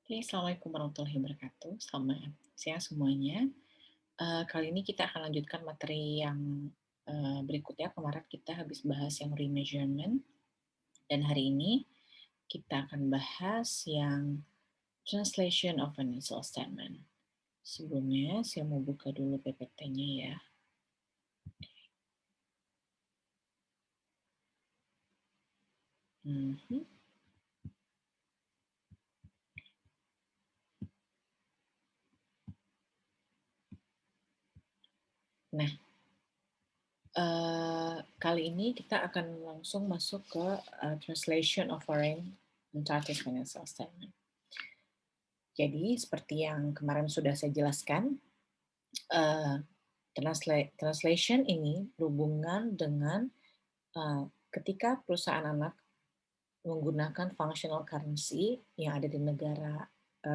Oke, Assalamualaikum warahmatullahi wabarakatuh. Selamat siang semuanya. Kali ini kita akan lanjutkan materi yang berikutnya. Kemarin kita habis bahas yang remeasurement, dan hari ini kita akan bahas yang translation of financial statement. Sebelumnya, saya mau buka dulu PPT-nya ya. Mhm. Nah, kali ini kita akan langsung masuk ke translation of foreign chartered financial statement. Jadi, seperti yang kemarin sudah saya jelaskan, eh, translation ini berhubungan dengan ketika perusahaan anak menggunakan functional currency yang ada di negara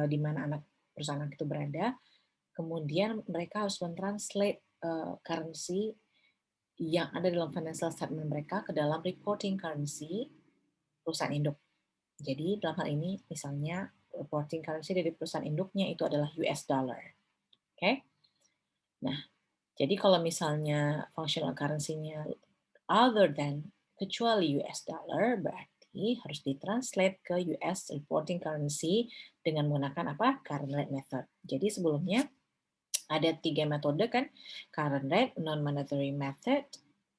di mana anak perusahaan anak itu berada, kemudian mereka harus mentranslate currency yang ada dalam financial statement mereka ke dalam reporting currency perusahaan induk. Jadi dalam hal ini misalnya reporting currency dari perusahaan induknya itu adalah US dollar. Oke? Okay? Nah, jadi kalau misalnya functional currency-nya other than kecuali US dollar, berarti harus ditranslate ke US reporting currency dengan menggunakan apa? Current rate method. Jadi sebelumnya ada 3 metode kan, current rate, non-monetary method,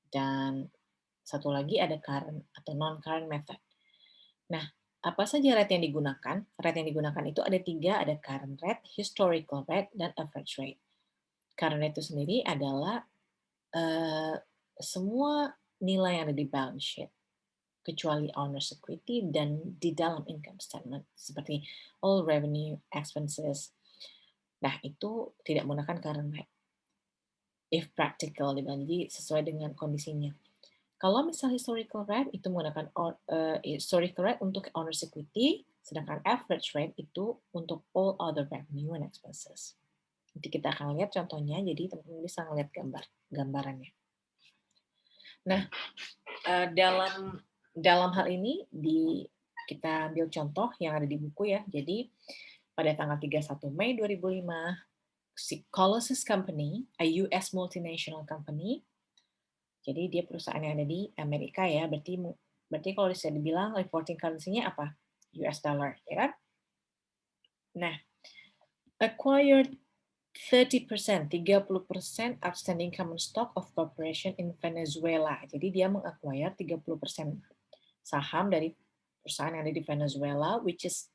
dan satu lagi ada current atau non-current method. Nah, apa saja rate yang digunakan? Rate yang digunakan itu ada 3, ada current rate, historical rate, dan average rate. Current rate itu sendiri adalah semua nilai yang ada di balance sheet kecuali owner's equity dan di dalam income statement seperti all revenue, expenses. Nah, itu tidak menggunakan current rate. If practical dibilang, jadi sesuai dengan kondisinya. Kalau misal historical rate itu menggunakan historical rate untuk owner's equity, sedangkan average rate itu untuk all other revenue and expenses. Nanti kita akan lihat contohnya, jadi teman-teman bisa melihat gambarannya. Nah, dalam hal ini kita ambil contoh yang ada di buku ya. Jadi pada tanggal 31 Mei 2005, si Colossus Company, a US multinational company, jadi dia perusahaan yang ada di Amerika ya, berarti kalau bisa dibilang reporting currency-nya apa? US dollar, ya kan? Nah, acquired 30% outstanding common stock of corporation in Venezuela. Jadi dia mengacquire 30% saham dari perusahaan yang ada di Venezuela, which is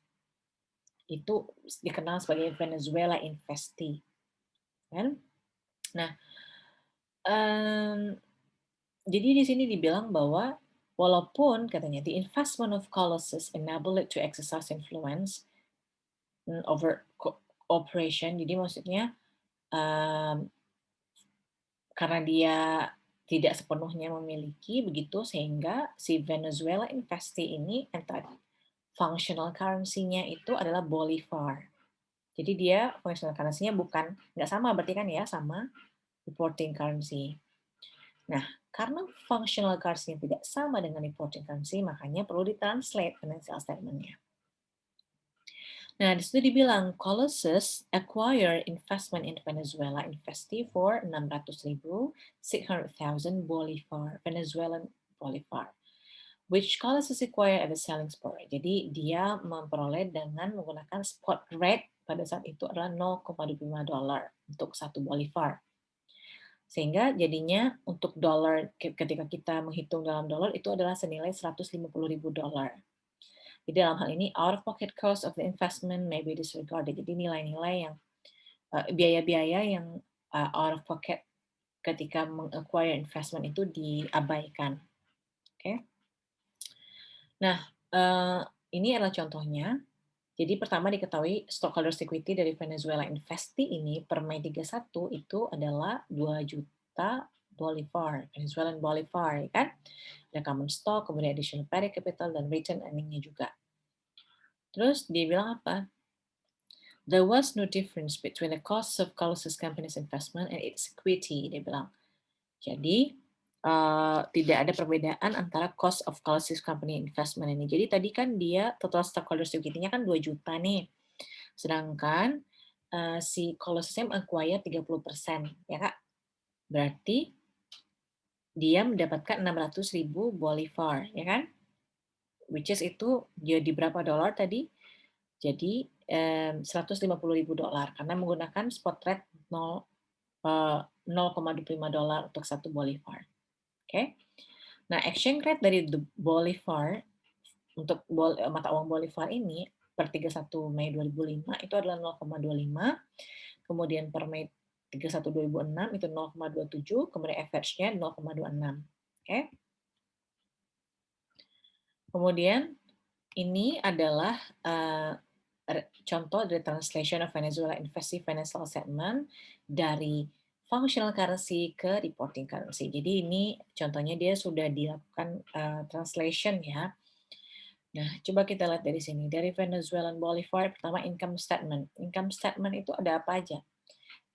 itu dikenal sebagai Venezuela Investee, kan? Nah, jadi di sini dibilang bahwa walaupun katanya the investment of Colossus enable it to exercise influence over operation, jadi maksudnya um, karena dia tidak sepenuhnya memiliki begitu sehingga si Venezuela Investee ini functional currency-nya itu adalah Bolivar. Jadi dia functional currency-nya bukan nggak sama berarti kan ya sama reporting currency. Nah, karena functional currency-nya tidak sama dengan reporting currency, makanya perlu ditranslate financial statement-nya. Nah, di situ dibilang Colossus acquire investment in Venezuela investee for 600,000 Bolivar, Venezuelan Bolivar, which Colossus acquire at the selling spot. Jadi dia memperoleh dengan menggunakan spot rate pada saat itu adalah $0,25 untuk satu Bolivar. Sehingga jadinya untuk dolar ketika kita menghitung dalam dolar itu adalah senilai $150.000. Jadi dalam hal ini out of pocket cost of the investment may be disregarded. Jadi nilai-nilai yang biaya-biaya yang out of pocket ketika meng-acquire investment itu diabaikan. Oke. Okay? Nah, ini adalah contohnya. Jadi pertama diketahui stockholders equity dari Venezuela Investee ini per Mei 31 itu adalah 2 juta Bolivar, Venezuelan Bolivar, ya kan? Ada common stock, kemudian additional paid capital, dan return earning-nya juga. Terus dia bilang apa? There was no difference between the cost of Colossus Company's investment and its equity, dia bilang. Jadi, tidak ada perbedaan antara cost of Colossus Company investment ini. Jadi tadi kan dia total stockholders equity-nya kan 2 juta nih. Sedangkan si Colosseum acquire 30%, ya Kak. Berarti dia mendapatkan 600.000 Bolivar, ya kan? Which is itu jadi berapa dolar tadi? Jadi 150.000 dolar karena menggunakan spot rate 0,25 dolar untuk satu Bolivar. Oke. Nah, exchange rate dari the Bolivar untuk mata uang Bolivar ini per 31 Mei 2005 itu adalah 0,25, kemudian per Mei 31 2006 itu 0,27, kemudian average-nya 0,26. Oke. Kemudian ini adalah contoh dari translation of Venezuela invasive financial statement dari functional currency ke reporting currency. Jadi ini contohnya dia sudah dilakukan translation ya. Nah, coba kita lihat dari sini. Dari Venezuelan Bolivar, pertama income statement. Income statement itu ada apa aja?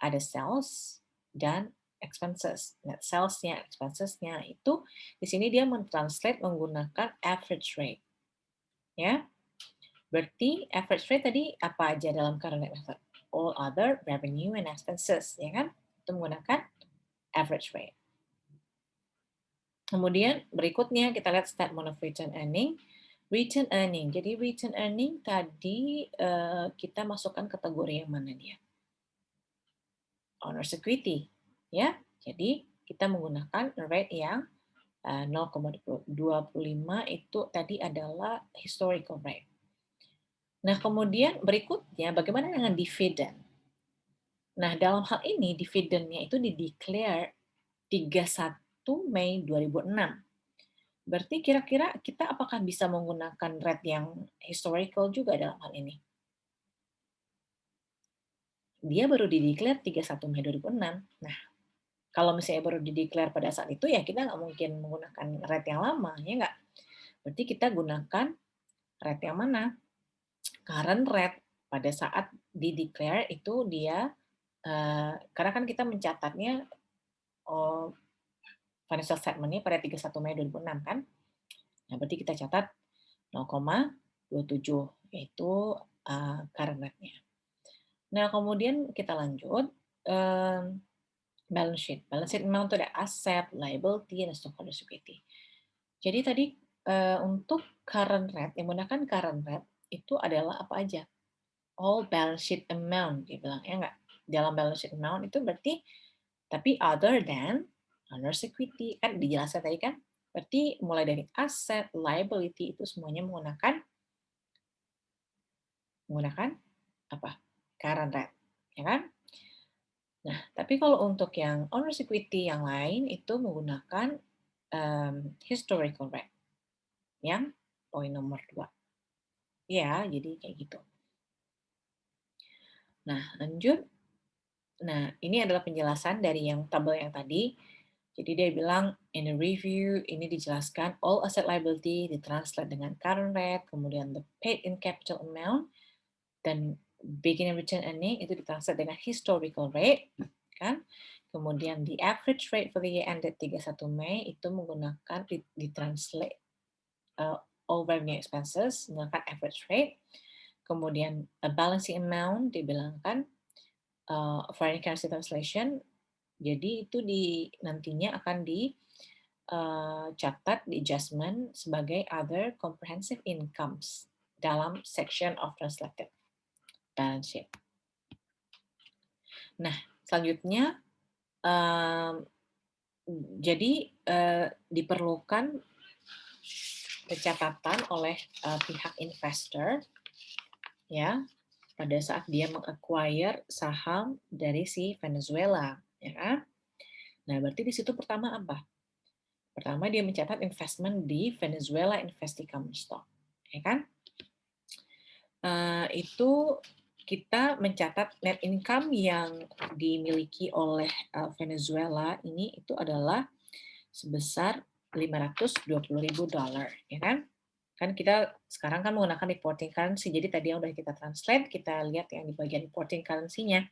Ada sales dan expenses. Net sales-nya, expenses-nya itu di sini dia mentranslate menggunakan average rate. Ya. Berarti average rate tadi apa aja dalam current method? All other revenue and expenses, ya kan? Itu menggunakan average rate. Kemudian berikutnya kita lihat statement of return earning. Return earning. Jadi return earning tadi kita masukkan kategori yang mana dia? Owner's equity, ya. Jadi kita menggunakan rate yang 0,25 itu tadi adalah historical rate. Nah, kemudian berikutnya bagaimana dengan dividen? Nah, dalam hal ini dividennya itu dideclare 31 Mei 2006. Berarti kira-kira kita apakah bisa menggunakan rate yang historical juga dalam hal ini? Dia baru dideclare 31 Mei 2006. Nah, kalau misalnya baru dideclare pada saat itu, ya kita nggak mungkin menggunakan rate yang lama, ya nggak? Berarti kita gunakan rate yang mana? Current rate pada saat dideclare itu dia, karena kan kita mencatatnya financial statement-nya pada 31 Mei 2006 kan? Nah, berarti kita catat 0,27 yaitu current rate-nya. Nah, kemudian kita lanjut balance sheet. Balance sheet memang itu ada aset, liability, dan stockholders equity. Jadi tadi untuk current rate, yang menggunakan current rate itu adalah apa aja? All balance sheet amount, dia bilang, ya nggak? Dalam balance sheet amount itu berarti, tapi other than owner's equity, kan dijelaskan tadi kan? Berarti mulai dari aset, liability, itu semuanya menggunakan apa? Current rate, ya kan? Nah, tapi kalau untuk yang owner's equity yang lain itu menggunakan historical rate, yang poin nomor 2. Ya, jadi kayak gitu. Nah, lanjut. Nah, ini adalah penjelasan dari yang tabel yang tadi. Jadi dia bilang, in the review, ini dijelaskan all asset liability ditranslate dengan current rate, kemudian the paid in capital amount, dan beginning return earning itu ditranslate dengan historical rate, kan? Kemudian the average rate for the year ended 31 Mei itu menggunakan ditranslate all revenue expenses menggunakan average rate. Kemudian a balancing amount dibilangkan foreign currency translation. Jadi itu nantinya akan dicatat di adjustment sebagai other comprehensive incomes dalam section of translated balance sheet. Nah, selanjutnya jadi diperlukan pencatatan oleh pihak investor ya pada saat dia meng-acquire saham dari si Venezuela, ya kan? Nah, berarti di situ pertama apa? Pertama dia mencatat investment di Venezuela Investee Common Stock, ya kan? Itu kita mencatat net income yang dimiliki oleh Venezuela ini itu adalah sebesar 520.000 dolar, ya kan? Kan kita sekarang kan menggunakan reporting currency, jadi tadi yang udah kita translate, kita lihat yang di bagian reporting currency-nya.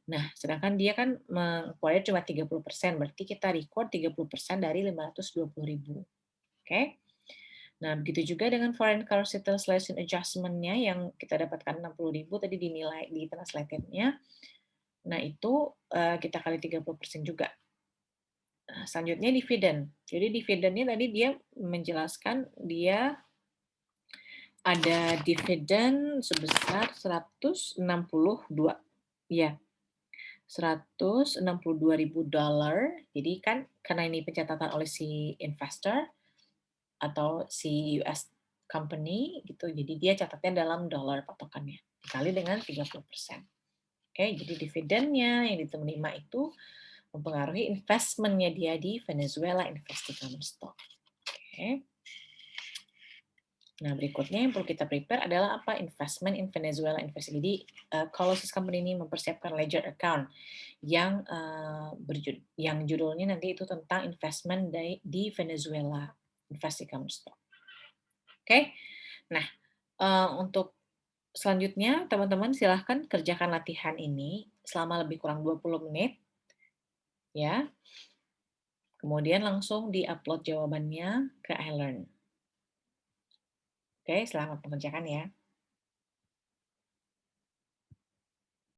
Nah, sedangkan dia kan meng-acquire cuma 30%, berarti kita record 30% dari 520.000. Oke? Nah, begitu juga dengan foreign currency translation adjustment-nya yang kita dapatkan 60.000 tadi dinilai di translated-nya. Nah, itu kita kali 30% juga. Nah, selanjutnya dividen. Jadi dividennya tadi dia menjelaskan dia ada dividen sebesar 162, ya, $162.000. Jadi kan karena ini pencatatan oleh si investor atau si US company gitu, jadi dia catatnya dalam dolar patokannya dikali dengan 30%. Oke, jadi dividennya yang diterima itu mempengaruhi investmentnya dia di Venezuela Investee Common Stock. Oke. Nah, berikutnya yang perlu kita prepare adalah apa? Investment in Venezuela Investee. Jadi, Colossus Company ini mempersiapkan ledger account yang yang judulnya nanti itu tentang investment di Venezuela Investee Common Stock. Oke. Nah, untuk selanjutnya teman-teman silahkan kerjakan latihan ini selama lebih kurang 20 menit ya. Kemudian langsung di-upload jawabannya ke iLearn. Oke, selamat mengerjakan ya.